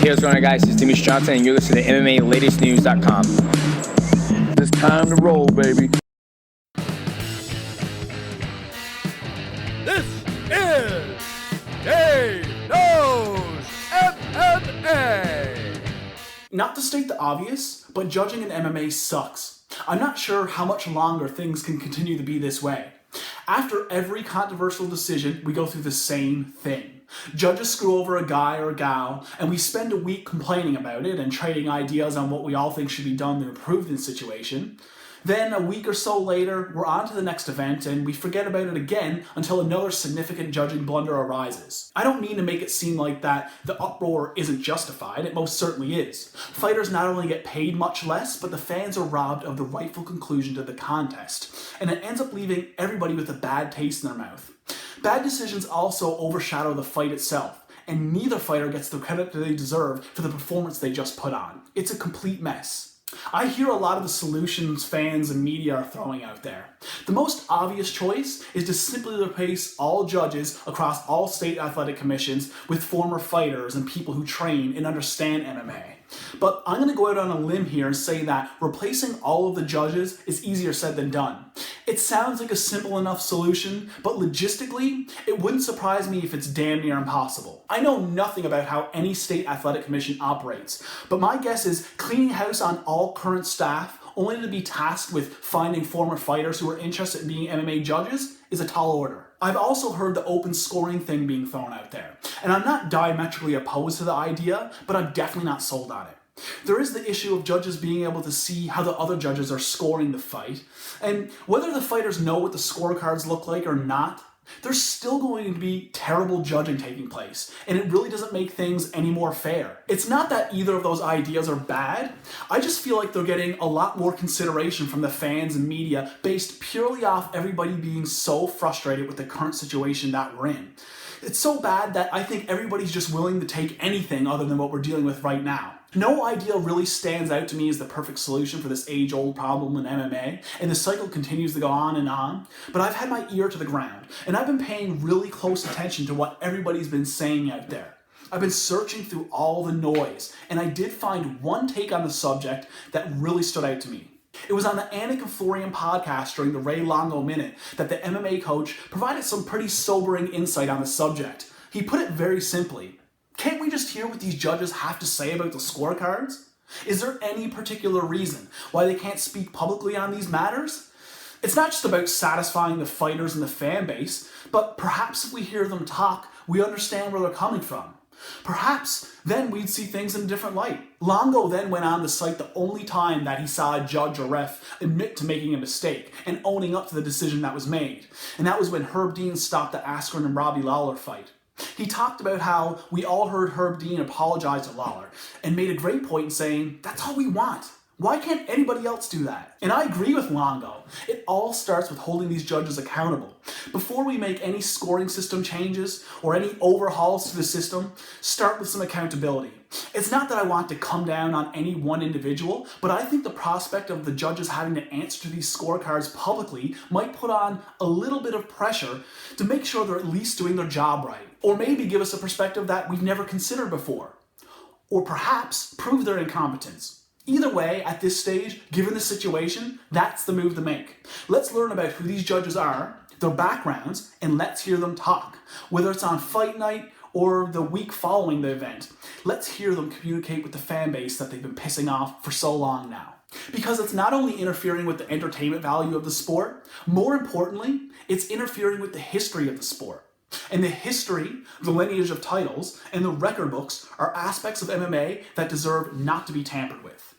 Hey, what's going on, guys? It's Demetrius Johnson, and you're listening to MMALatestNews.com. It's time to roll, baby. This is Day Knows MMA. Not to state the obvious, but judging in MMA sucks. I'm not sure how much longer things can continue to be this way. After every controversial decision, we go through the same thing. Judges screw over a guy or a gal, and we spend a week complaining about it and trading ideas on what we all think should be done to improve the situation. Then a week or so later, we're on to the next event and we forget about it again until another significant judging blunder arises. I don't mean to make it seem like that the uproar isn't justified, it most certainly is. Fighters not only get paid much less, but the fans are robbed of the rightful conclusion to the contest, and it ends up leaving everybody with a bad taste in their mouth. Bad decisions also overshadow the fight itself, and neither fighter gets the credit that they deserve for the performance they just put on. It's a complete mess. I hear a lot of the solutions fans and media are throwing out there. The most obvious choice is to simply replace all judges across all state athletic commissions with former fighters and people who train and understand MMA. But I'm going to go out on a limb here and say that replacing all of the judges is easier said than done. It sounds like a simple enough solution, but logistically, it wouldn't surprise me if it's damn near impossible. I know nothing about how any state athletic commission operates, but my guess is cleaning house on all current staff only to be tasked with finding former fighters who are interested in being MMA judges is a tall order. I've also heard the open scoring thing being thrown out there, and I'm not diametrically opposed to the idea, but I'm definitely not sold on it. There is the issue of judges being able to see how the other judges are scoring the fight, and whether the fighters know what the scorecards look like or not, there's still going to be terrible judging taking place, and it really doesn't make things any more fair. It's not that either of those ideas are bad, I just feel like they're getting a lot more consideration from the fans and media based purely off everybody being so frustrated with the current situation that we're in. It's so bad that I think everybody's just willing to take anything other than what we're dealing with right now. No idea really stands out to me as the perfect solution for this age-old problem in MMA, and the cycle continues to go on, but I've had my ear to the ground, and I've been paying really close attention to what everybody's been saying out there. I've been searching through all the noise, and I did find one take on the subject that really stood out to me. It was on the Anik and Florian podcast during the Ray Longo Minute that the MMA coach provided some pretty sobering insight on the subject. He put it very simply: can't we just hear what these judges have to say about the scorecards? Is there any particular reason why they can't speak publicly on these matters? It's not just about satisfying the fighters and the fan base, but perhaps if we hear them talk, we understand where they're coming from. Perhaps then we'd see things in a different light. Longo then went on to cite the only time that he saw a judge or ref admit to making a mistake and owning up to the decision that was made, and that was when Herb Dean stopped the Askren and Robbie Lawler fight. He talked about how we all heard Herb Dean apologize to Lawler and made a great point in saying, that's all we want. Why can't anybody else do that? And I agree with Longo. It all starts with holding these judges accountable. Before we make any scoring system changes or any overhauls to the system, start with some accountability. It's not that I want to come down on any one individual, but I think the prospect of the judges having to answer to these scorecards publicly might put on a little bit of pressure to make sure they're at least doing their job right. Or maybe give us a perspective that we've never considered before. Or perhaps prove their incompetence. Either way, at this stage, given the situation, that's the move to make. Let's learn about who these judges are, their backgrounds, and let's hear them talk. Whether it's on fight night or the week following the event, let's hear them communicate with the fan base that they've been pissing off for so long now. Because it's not only interfering with the entertainment value of the sport, more importantly, it's interfering with the history of the sport. And the history, the lineage of titles, and the record books are aspects of MMA that deserve not to be tampered with.